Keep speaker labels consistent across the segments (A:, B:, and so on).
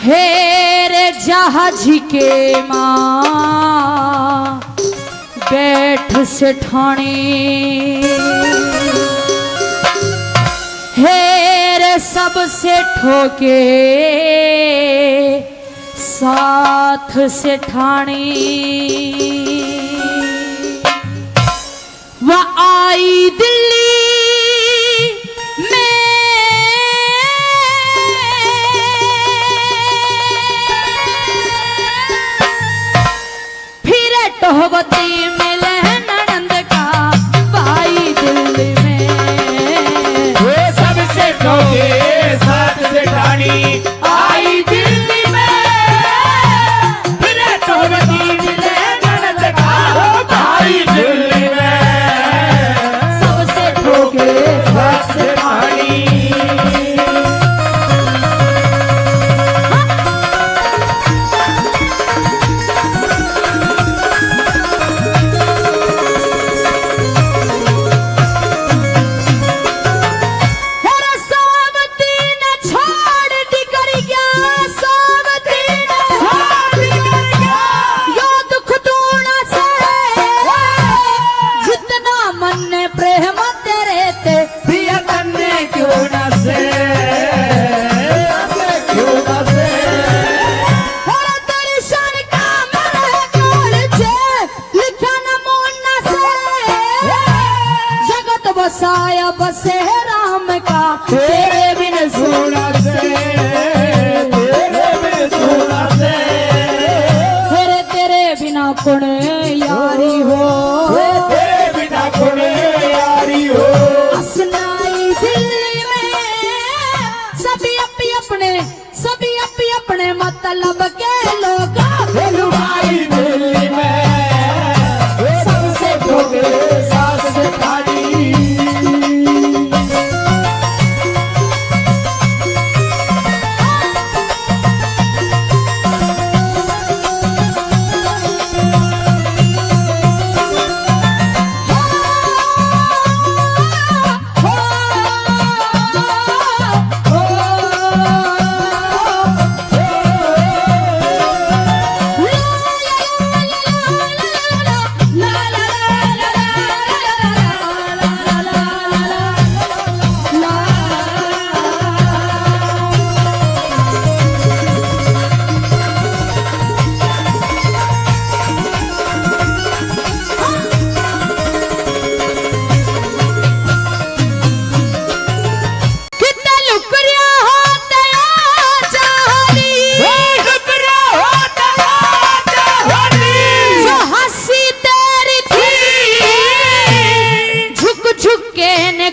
A: हेरे जहाज के माँ बैठ से ठाणे, हेरे सबसे ठोके साथ से ठाणे। वह आई दिल्ली भगवती मिले ननंद का भाई दिल्ली में,
B: वो सबसे ठोके साथ से ठाणी आई दिल्ली में। फिर भगवती मिले ननंद का भाई दिल्ली में,
A: सबसे ठोके साथ से
B: ठाणी।
A: बसाया बसे राम का
B: तेरे बिन सोना से, तेरे बिन सोना से।
A: फिर तेरे बिना कौन यारी हो,
B: तेरे बिना कौन यारी हो।
A: असनाई दिल्ली में सभी अपने मतलब के लोग
B: भाई दिल्ली में, सबसे ठोके साथ से ठाणी।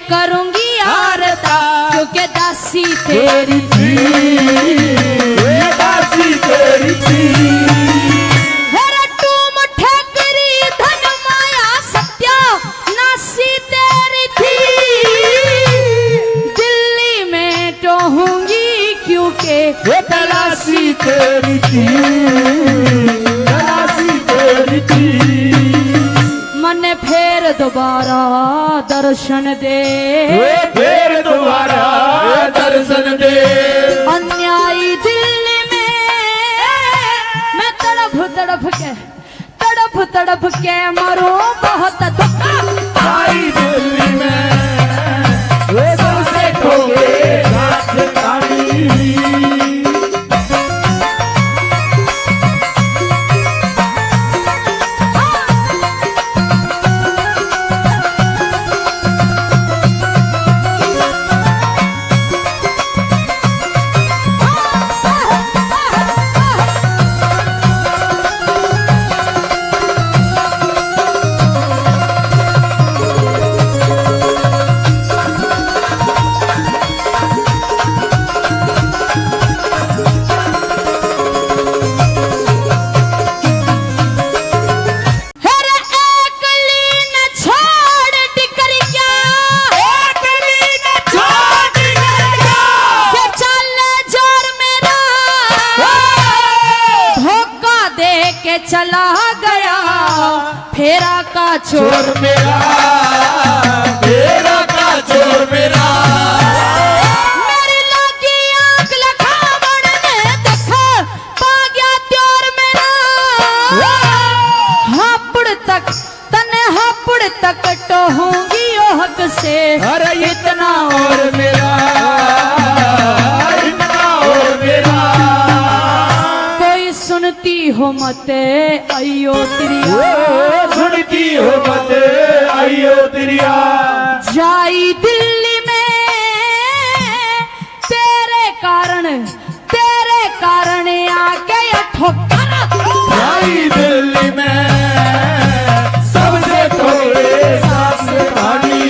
A: करूंगी आरता क्योंकि दासी
B: तेरी थी, दासी तेरी थी।
A: हेरा टूम ठकरी धन माया सत्या नासी तेरी थी। दिल्ली में टहूंगी क्योंकि
B: तलाशी तेरी थी, तलाशी तेरी थी।
A: मन फेर दोबारा दर्शन दे,
B: फिर दोबारा दर्शन दे।
A: अन्यायी दिल्ली में मैं तड़प के मरूं बहुत दुख।
B: आई दिल्ली में सबसे ठोके साथ ठाणी।
A: चला गया फेरा का चोर
B: मेरा, फेरा का चोर मेरा।
A: मेरी लगी आंख लखावड़ ने देखा तक टोहूंगी ओहक से।
B: अरे इतना और मेरा, इतना और मेरा।
A: कोई सुनती हो मत अयो तिरिया,
B: सुनती हो मत अयो तिरिया।
A: जाई दिल्ली में तेरे कारण आके ये ठोकर।
B: जाई दिल्ली में सबसे थोड़े सांस खानी।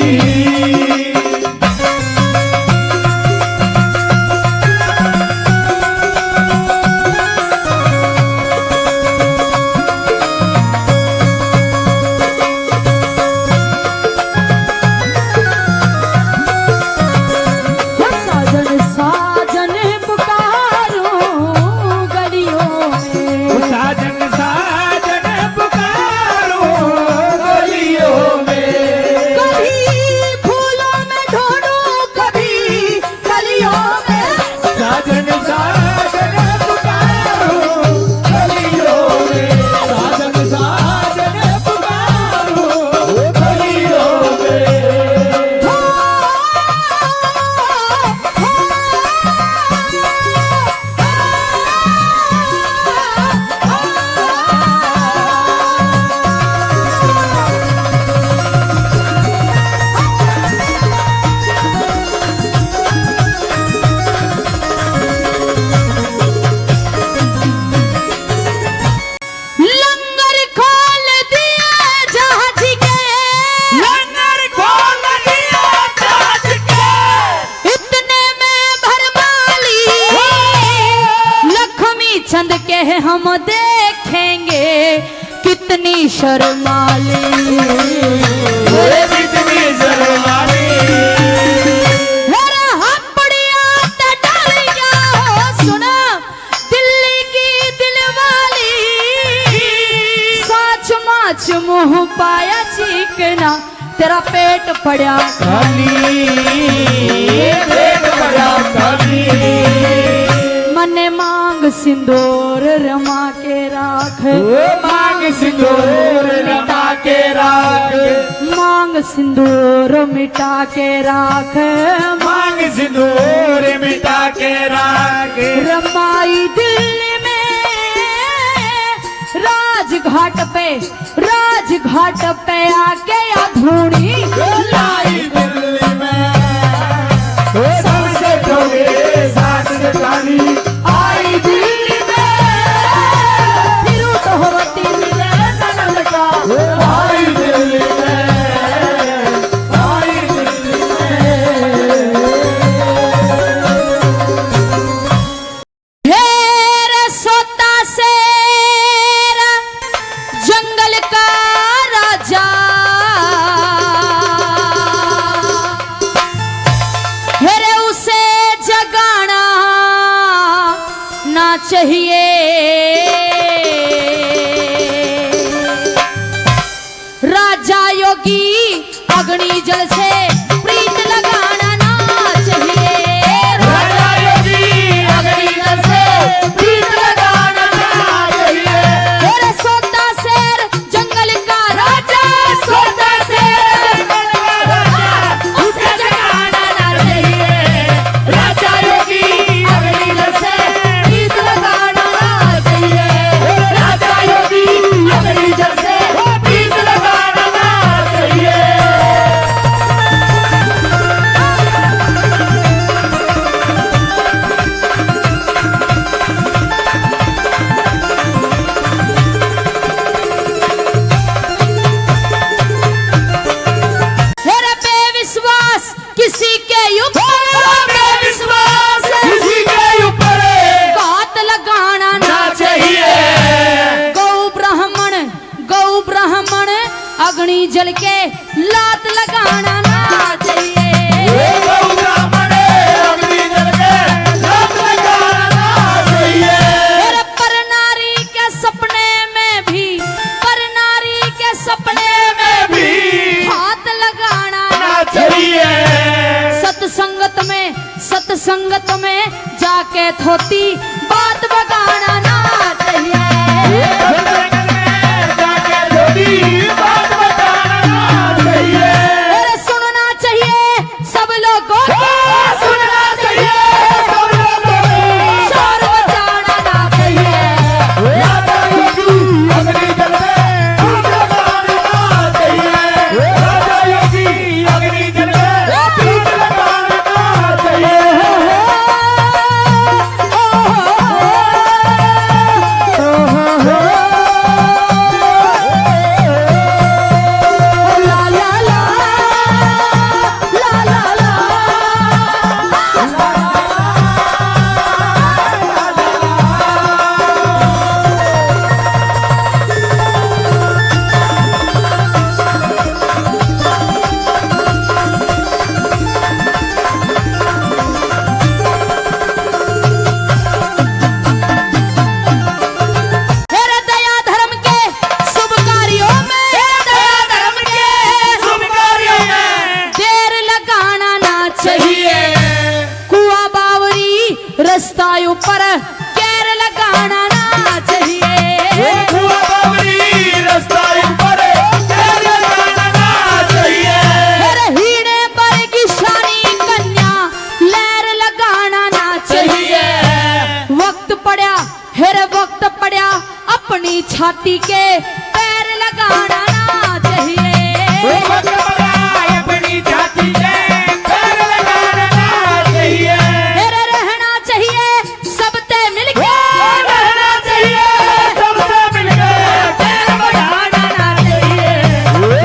A: साजन साजन पुकारूं गलियों में,
B: साजन साजन पुकारो गलियों में।
A: कभी फूलों में ढूंढूं कभी गलियों में।
B: साजन साजन पुकारो गलियों में। साजन साजन पुकारो गलियों में।
A: लंगर खोल दिया जहाज के,
B: लंगर खोल दिया जहाज के।
A: इतने में भरमाली लक्ष्मी चंद के हम देखेंगे कितनी शर्माली।
B: अरे कितनी शर्माली।
A: अरे हपड़िया ते डर गया हो सुना दिल्ली की दिलवाली। साच माच मुंह पाया चीकना तेरा पेट पड़ा
B: खाली पेट बड़ा खाली।
A: मन मांग सिंदूर रमा के राख,
B: वो मांग सिंदूर रमा के राख।
A: मांग सिंदूर मिटा के राख।
B: मांग सिंदूर मिटा के राख।
A: रमाई दिल्ली में राजघाट पे आके अधूरी
B: लाई दिल्ली में सबसे थोड़े सांस खाली। आई दिल्ली में
A: फिर तो होती मिले सनम का।
B: आई दिल्ली में, आई दिल्ली
A: ढेर सोता शेर जंगल का राजा, हेरे उसे जगाना ना चाहिए। राजा योगी अग्नि जल से प्रीत लगाना ना चाहिए।
B: राजा योगी अग्नि जल से प्रीत लगाना चाहिए।
A: तेरे सोता शेर जंगल का राजा,
B: सोता शेर जंगल का राजा, उसे जगाना ना चाहिए। राजा योगी अग्नि जल से प्रीत लगाना ना चाहिए। राजा योगी अग्नि जल से प्रीत लगाना ना चाहिए।
A: तेरे पे विश्वास किसी के ऊपर,
B: विश्वास किसी के ऊपर
A: बात लगाना ना
B: ना चाहिए।
A: गौ ब्राह्मण अग्नि जल के लात लगाना ना चाहिए।
B: गौ ब्राह्मण अग्नि जल के लात लगाना ना चाहिए।
A: तेरे पर नारी के सपने में भी हाथ लगाना ना
B: चाहिए।
A: सत्संगत में जाके थोती बात बगाना ना चाहिए।
B: जाके थोड़ी बात बताना ना चाहिए।
A: हेरे वक्त पड़ा अपनी छाती के पैर लगाना ना चाहिए।
B: वक्त पड़ा अपनी छाती के पैर लगाना ना चाहिए।
A: हेरे रहना चाहिए सबसे मिलके,
B: रहना चाहिए सबसे मिलके, पैर बढ़ाना ना चाहिए।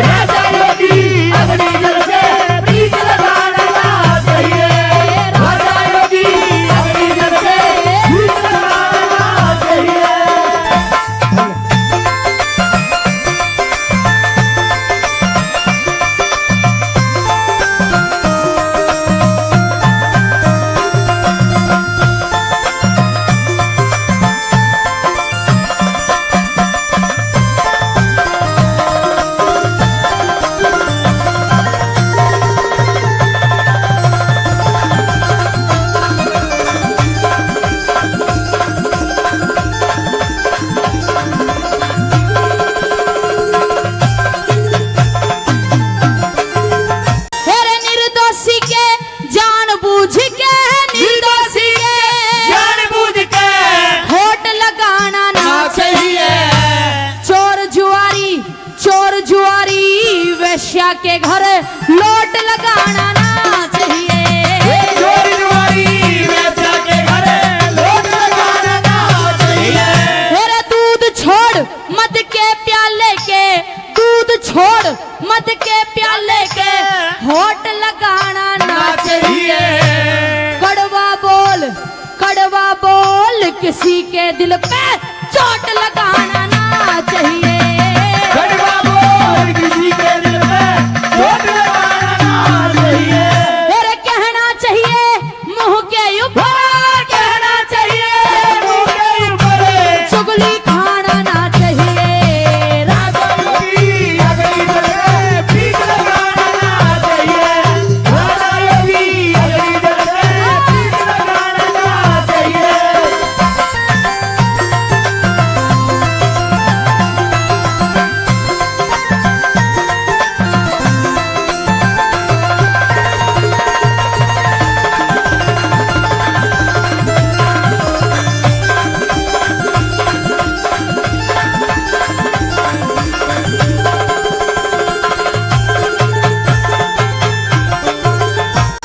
B: राजा योगी अग्नि जल से प्रीत लगाना ना चाहिए। राजा योगी अग्नि जल से प्रीत लगाना ना चाहिए।
A: हेरे निर्दोषी के जानबूझ के, निर्दोषी के
B: जानबूझ के
A: होठ लगाना ना
B: ना
A: चाहिए।
B: चाहिए।
A: चोर जुआरी वेश्या के घर लोट लगाना ना चाहिए।
B: चोरी जुआरी वेश्या के घर लोट लगाना ना चाहिए।
A: हेरे दूध छोड़ मद के प्याले के, दूध छोड़ मद के प्याले के होठ लगाना ना
B: ना
A: चाहिए।
B: चाहिए।
A: कड़वा बोल किसी के दिल पे चोट लगाना ना चाहिए।
B: कड़वा बोल किसी के दिल में चोट लगाना ना चाहिए।
A: मेरे कहना चाहिए मुंह के ऊपर,
B: कहना चाहिए मुंह के ऊपर,
A: चुगली खाना ना चाहिए।
B: राजा योगी अग्नि जल से प्रीत लगाना ना चाहिए। राजा योगी अग्नि जल से प्रीत लगाना ना चाहिए।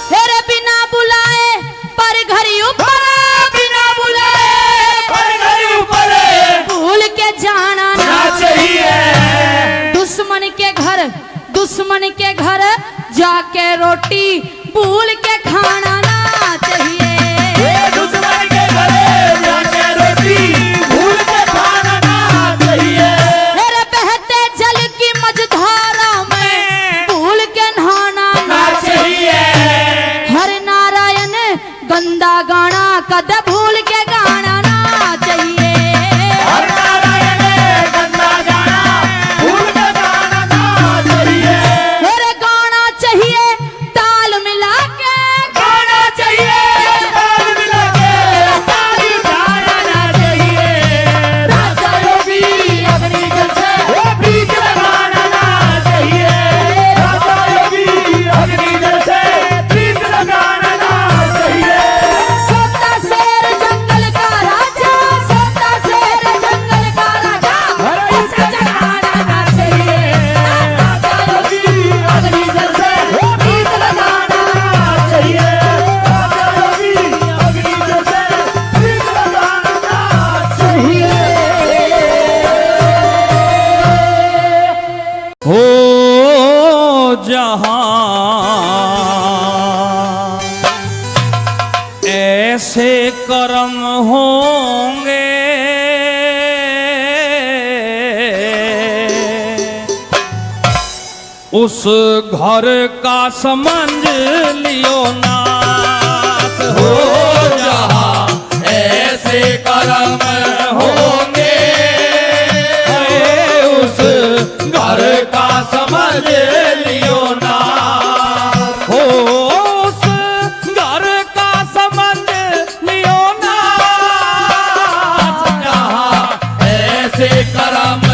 A: हेरे बिना बुलाए पर घर ऊपर,
B: बिना बुलाए पर घर ऊपर
A: भूल के जाना ना
B: ना चाहिए।
A: दुश्मन के घर जाके रोटी भूल के खाना ना चाहिए।
B: दुश्मन के घरे जाके रोटी भूल के खाना ना चाहिए।
A: मेरे बहते जल की मझधारा में भूल के नहाना
B: ना
A: ना
B: चाहिए।
A: हर नारायण गंदा गाना कद भूल के गाना ना चाहिए।
B: हर नारायण गंदा गाना भूल के गाना ना चाहिए।
A: मेरे गाना चाहिए ताल मिला के,
B: गाना चाहिए ताल मिला के, ताली गाना ना चाहिए। राजा योगी अग्नि जल से प्रीत लगाना ना चाहिए। राजा योगी अग्नि जल से प्रीत लगाना ना चाहिए।
A: सोता शेर जंगल का राजा, सोता शेर जंगल का राजा,
B: उसे जगाना ना चाहिए। राजा योगी अग्नि जल से प्रीत लगाना ना चाहिए। राजा योगी अग्नि जल से प्रीत लगाना ना चाहिए।
C: हो जहां ऐसे कर्म होंगे उस घर का समझ लियो नाथ। हो जहां ऐसे कर्म होंगे उस घर का समझ लियो ना। हो उस घर का समझ लियो ना। जहाँ ऐसे कर्म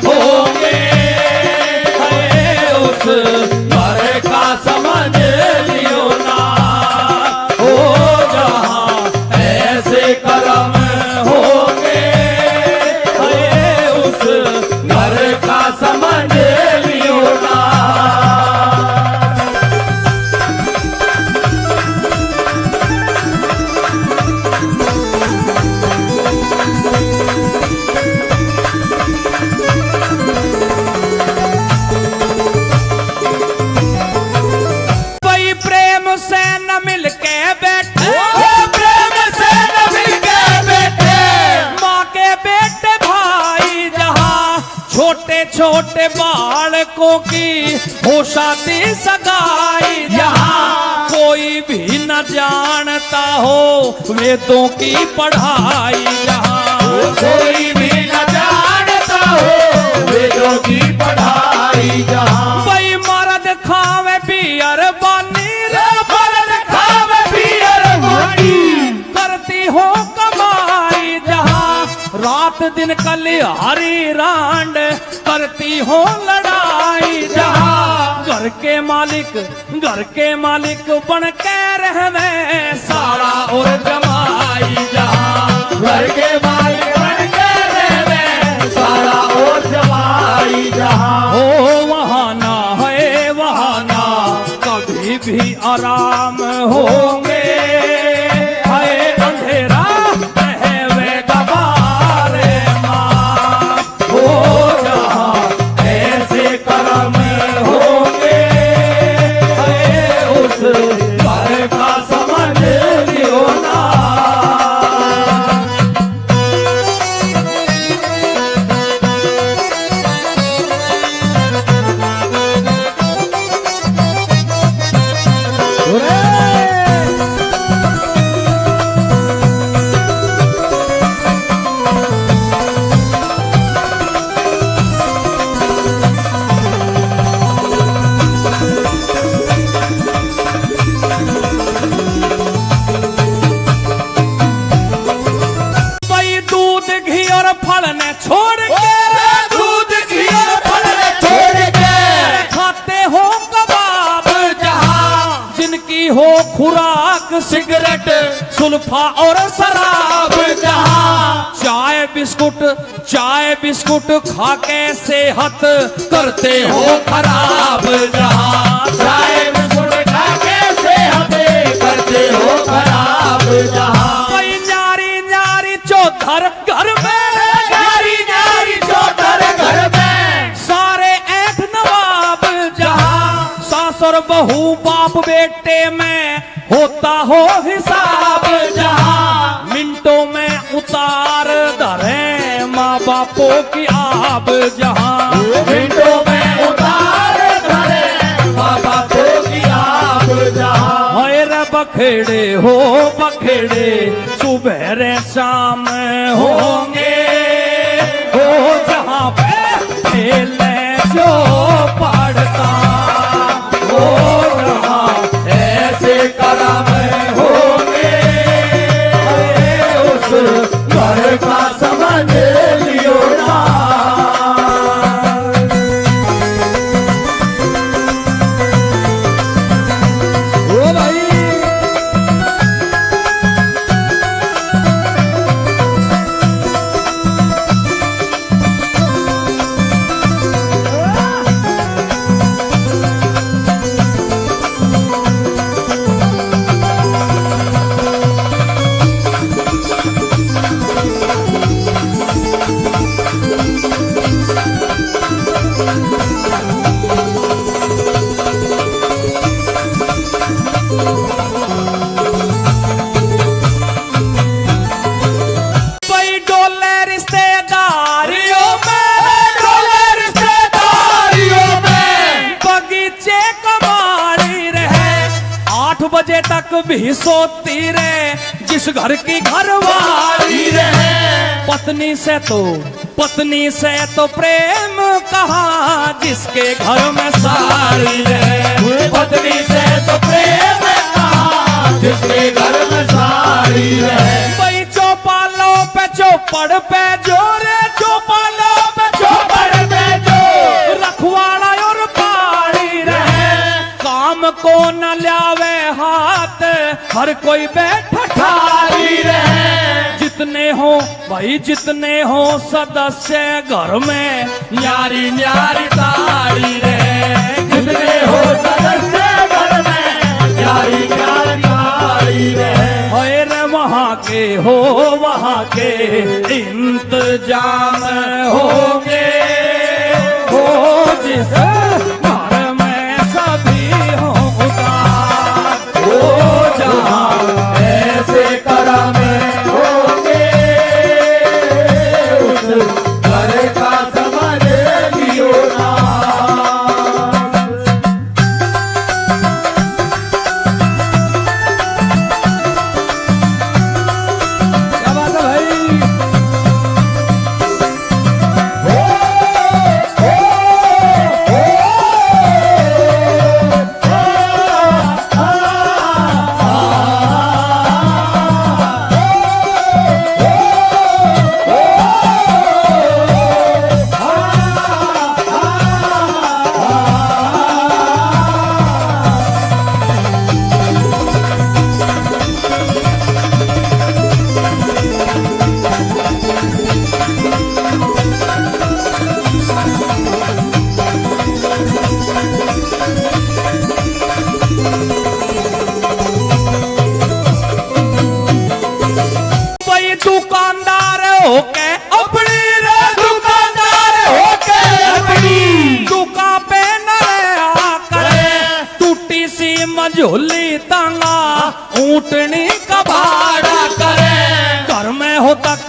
C: होंगे उस घर का समझ लियो ना। हो जहाँ ऐसे कर्म होंगे छोटे बालकों की हो शादी सगाई जहाँ कोई भी न जानता हो वेदों की पढ़ाई जहाँ
B: कोई भी न जानता हो वेदों की पढ़ाई जहाँ
C: भाई मर्द खावे पियर बानी रे
B: मर्द खावे पियर बानी
C: करती हो कमाई जहाँ रात दिन कली हरी रांड करती हो लड़ाई जहाँ घर के मालिक बन के रहवे सारा और जमाई जहाँ
B: घर के मालिक बन के रहवे सारा और जमाई जहाँ
C: हो वहाँ ना है वहाँ ना कभी भी आराम होंगे है अंधेरा रहवे गवारे माँ हो जहाँ
B: ऐसे कर्म होंगे
C: है उस
B: घर का समझ लियो ना
C: भाई दूध घी और फल ने छोड़ के
B: दूध घी और फल छोड़ के
C: खाते हो कबाब
B: जहाँ
C: जिनकी हो खुराक
B: सिगरेट
C: सुल्फा और शराब
B: जहाँ
C: चाय बिस्कुट खा के सेहत
B: करते हो खराब जहाँ चाय बिस्कुट खा के सेहत करते हो खराब जहाँ
C: कोई न्यारी चौधर घर में
B: नारी नारी चौधर घर में
C: सारे ऐठ नवाब जहाँ सास और बहू बाप बेटे में होता हो हिसाब जहाँ मिनटों में उतार धरे माँ बापों की आब जहाँ
B: मिनटों में उतार धरे माँ बापों की आप जहाँ
C: रे बखेड़े हो बखेड़े सुबह रे शाम होंगे हो जहाँ पे खेले जो पढ़ता
B: हो जहाँ ऐसे कर्म होंगे उस घर का समझ लियो ना
C: ओ भाई भाई डोले रिश्तेदारियों में
B: डोले रिश्तेदारियों में
C: बगीचे कमाड़ी रहे 8 बजे तक भी सोती रहे जिस घर की घरवाली रहे पत्नी से तो प्रेम कहा जिसके घर में सारी रहे
B: पत्नी से तो प्रेम कहा जिसके घर में सारी है
C: भाई चौपालों पे चौपड़ पे जोरे चौपालों पे
B: चौपड़ पे जो
C: रखवाड़ा और पाड़ी रहे काम को न ल्यावे हाथ हर कोई बैठा
B: ठारी रहे
C: जितने हो सदस्य घर में
B: न्यारी न्यारी तारी रहे जितने हो सदस्य घर में न्यारी न्यारी तारी रहे
C: रे वहाँ के इंतजाम होंगे हो जिस घर में सभी हो उदार
B: हो जहाँ ऐसे कर्म होंगे उस घर का समझ लियो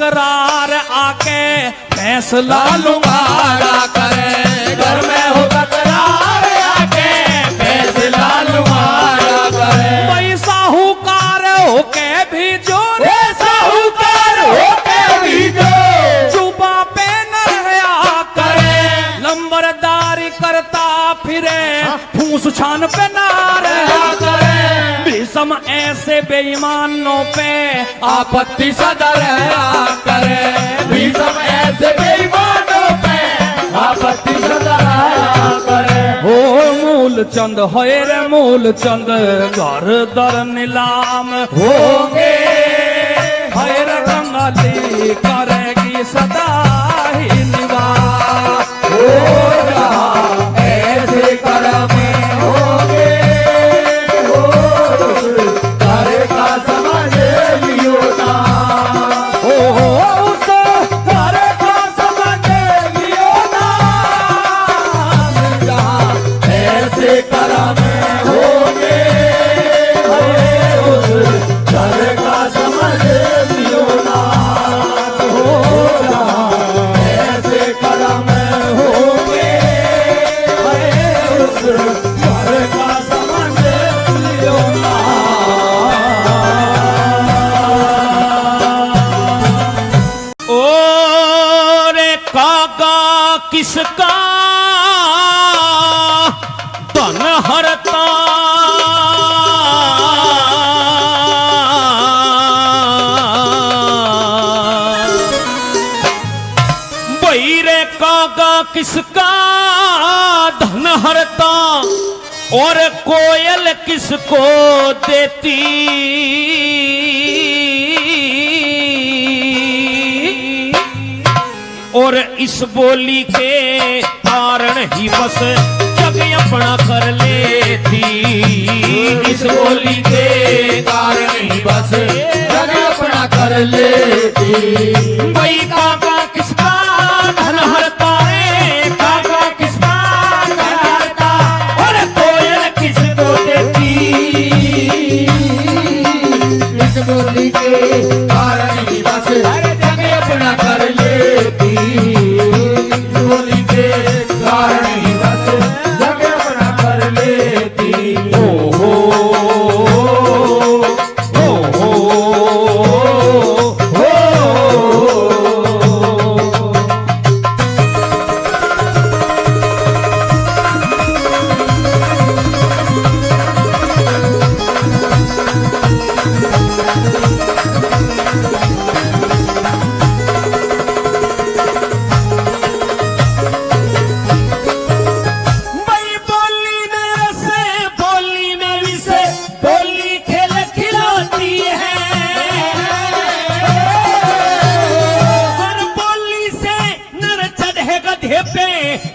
C: तकरार आके फैसला
B: लुमारा करे, घर में हो तकरार आके फैसला लुमारा करे।
C: भाई साहूकार होके भी जो
B: ए साहूकार होके भी जो
C: जुबा पे न रहा करे, लंबरदारी करता फिरे फूस छान पे ना रहा करे। भीषम ऐसे बेईमानों पे
B: आपत्ति सदा रहा करे, भीषम ऐसे बेईमानों पे आपत्ति सदा रहा करे।
C: हो मूल चंद होए रे मूल चंद घर दर नीलाम
B: होंगे
C: होए रे कंगाली करेगी सदा ही निवास।
B: होगा ऐसे करम होंगे, हो करे का समझ लियो ना।
C: हो उस घर का समझ लियो ना,
B: जहाँ ऐसे करम होंगे, उस घर का समझ लियो ना। होगा ऐसे करम होंगे, उस घर का समझ लियो ना।
C: ओ रे कागा किसका धन हरता, भाई रे कागा किसका धन हरता, और कोयल किसको देती। और इस बोली के कारण ही बस जग अपना कर लेती।
B: इस बोली के कारण ही बस जग अपना कर लेती।
C: भाई काका किसका धन हरता रे, काका किसका धन हरता, और कोयल किसको देती।
B: इस बोली के कारण ही बस जग अपना कर लेती। इस बोली के कारण ही बस जग अपना कर लेती।
C: ओ हो भाई बोली में रसे, बोली में विषे, बोली खेल खिलाती है। हर बोली से नर चढ़े गधे पे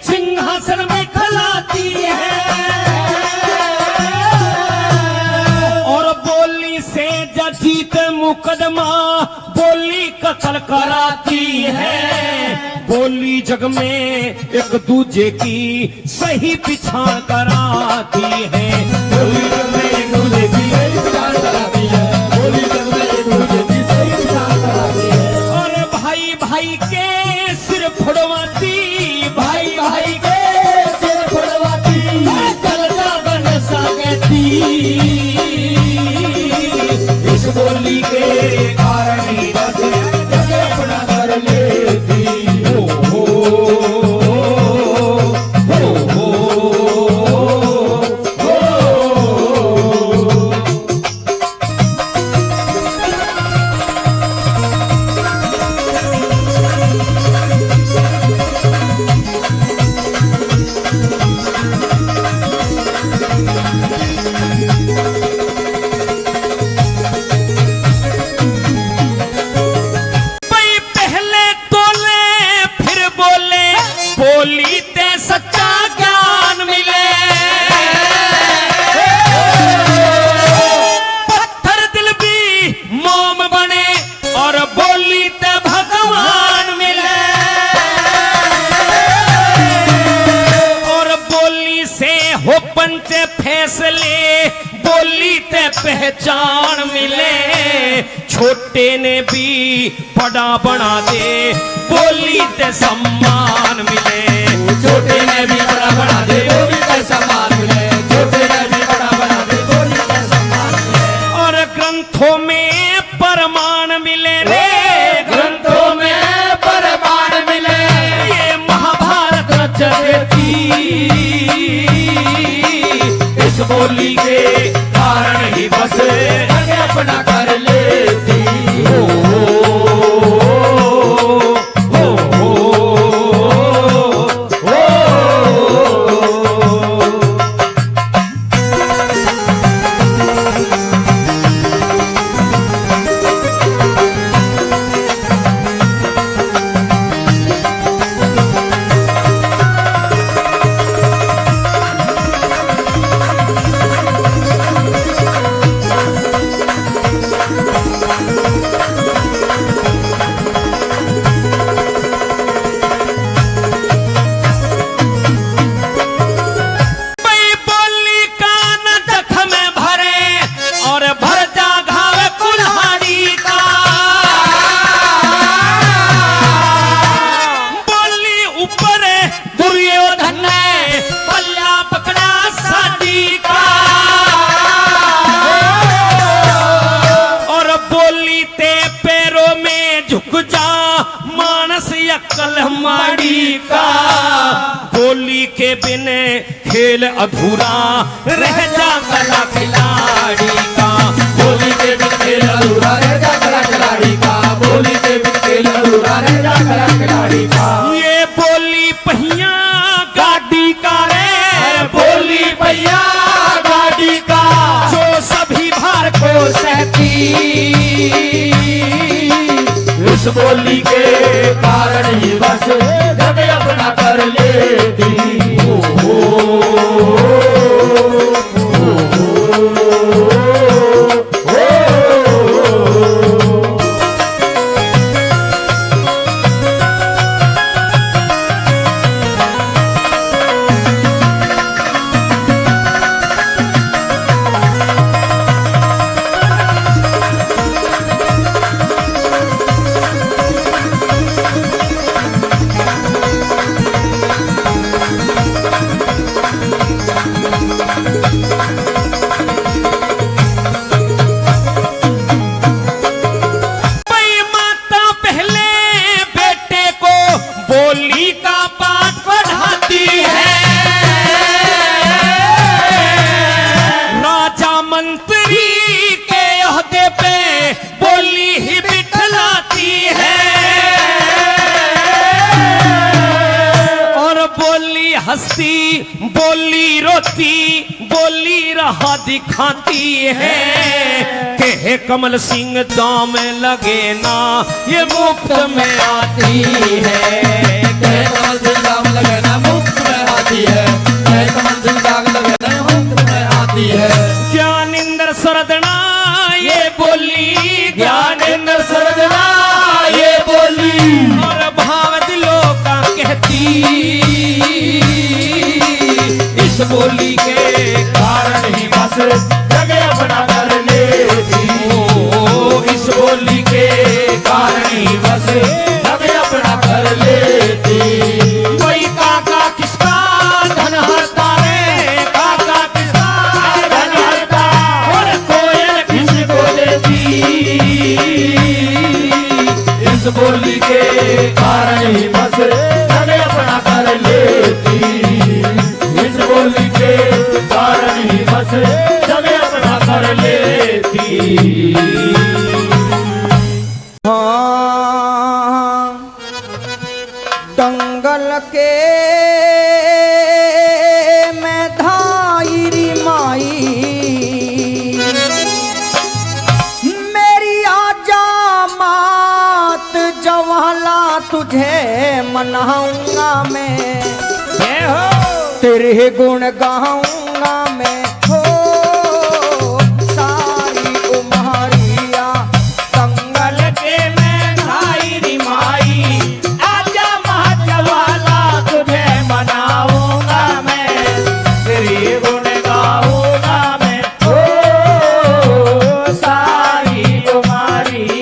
C: सिंहासन में खलाती है। और बोली से जीत मुकदमा बोली कत्ल कराती है। बोली जग में एक दूजे की सही पिछाड़ कराती है।
B: बोली जग में एक दूजे की सही पिछाड़ कराती है। बोली जग में एक दूजे की सही पिछाड़ कराती है।
C: और भाई भाई के सिर फुड़वाती, भाई भाई के
B: सिर फुड़वाती,
C: चलता बन सा कहती।
B: इस बोली के कारण ही बस जग अपना कर लेती।
C: छोटे ने भी बड़ा बना दे, बोली ते सम्मान मिले।
B: छोटे ने भी बड़ा बना दे, बोली ते सम्मान मिले। छोटे ने भी बड़ा बना दे, बोली ते सम्मान मिले।
C: और ग्रंथों में प्रमाण मिले रे,
B: ग्रंथों में प्रमाण मिले।
C: ये महाभारत रच देती,
B: इस बोली के कारण ही बस जग अपना कर लेती।
C: माड़ी का बोली के बिन खेल अधूरा रह जा गला खिलाड़ी का।
B: बोली के बिन खेल अधूरा रह जा गला खिलाड़ी का। बोली के बिन खेल अधूरा रह जा गला खिलाड़ी का।
C: ये बोली पहिया गाड़ी का रे,
B: बोली पहिया गाड़ी का,
C: जो सभी भार को सहती,
B: इस बोली के कारण ही बस जग अपना कर लेती।
C: बोली का पाठ पढ़ाती है, राजा मंत्री के ओहदे पे बोली ही बिठलाती है। और बोली हंसती, बोली रोती, बोली रहा दिखाती है कि हे कमल सिंह दाम लगे ना ये मुफ्त में आती है।
B: कमल सिंह दाम लगे ना मुफ्त में आती है। कमल सिंह दाम लगे ना मुफ्त में आती है।
C: ज्ञानेंद्र सरदना ये बोली,
B: ज्ञानेंद्र सरदना ये बोली,
C: और भाव दिलों का कहती,
B: इस बोली के कारण ही बस जग अपना कर लेती। इस बोली के कारण ही बस जग अपना कर लेती।
C: कोई काका किसका धन हरता रे, काका किसका
B: धन हरता, और कोयल किसको देती, इस बोली के कारण ही बस जग अपना कर लेती। इस बोली के कारण ही बस जग अपना कर लेती।
D: दंगल के में धायरी माई मेरी आजा मात जवाला तुझे मनाऊंगा मैं, तेरे गुण गाऊंगा मैं। हो सारी उमरिया दंगल के में धायरी माई,
B: आजा महाजवाला तुझे मनाऊंगा मैं, तेरे गुण गाऊंगा मैं। ओ सारी तुम्हारी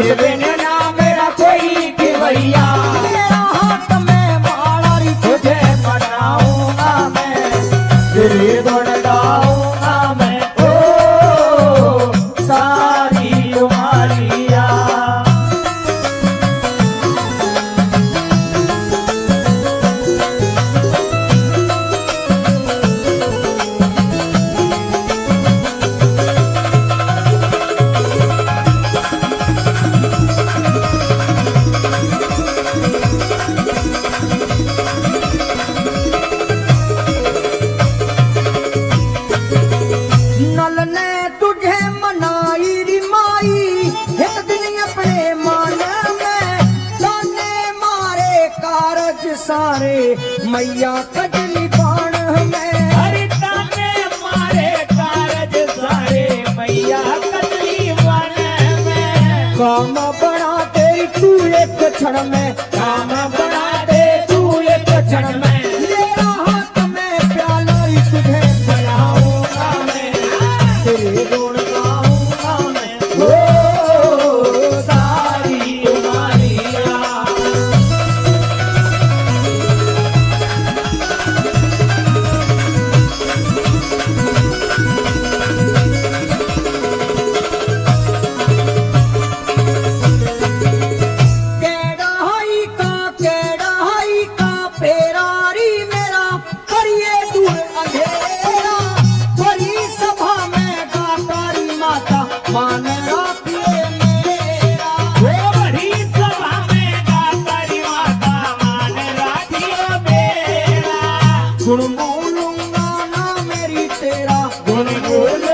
D: तुझ बिन ना मेरा कोई खिवैया मेरा हाथ में माला री तुझे मनाऊंगा मैं तेरे गुण गाऊंगा मैं ओ सारी उमारिया नल ने तुझे मनाई री माई एक दिन अपने मन में ताने मारे कारज सारे मैया कजली बाण में
B: हरि ताने मारे कारज सारे मैया कजली वन में
D: काम बना दे तू एक क्षण में
B: काम बना दे तू एक क्षण में
D: मेरा हाथ में प्याला री तुझे बनाऊंगा मैं तेरे गुण गाऊंगा मैं ओ सारी उमारिया केड़ाई का फेरारी मेरा करिए दूर अंधेरा बड़ी सभा में गातारी माता मान राखिए मेरा
B: वो बड़ी सभा में गातारी माता मान राखियो मेरा
D: गुण बोलूंगा ना मेरी तेरा गुण बोल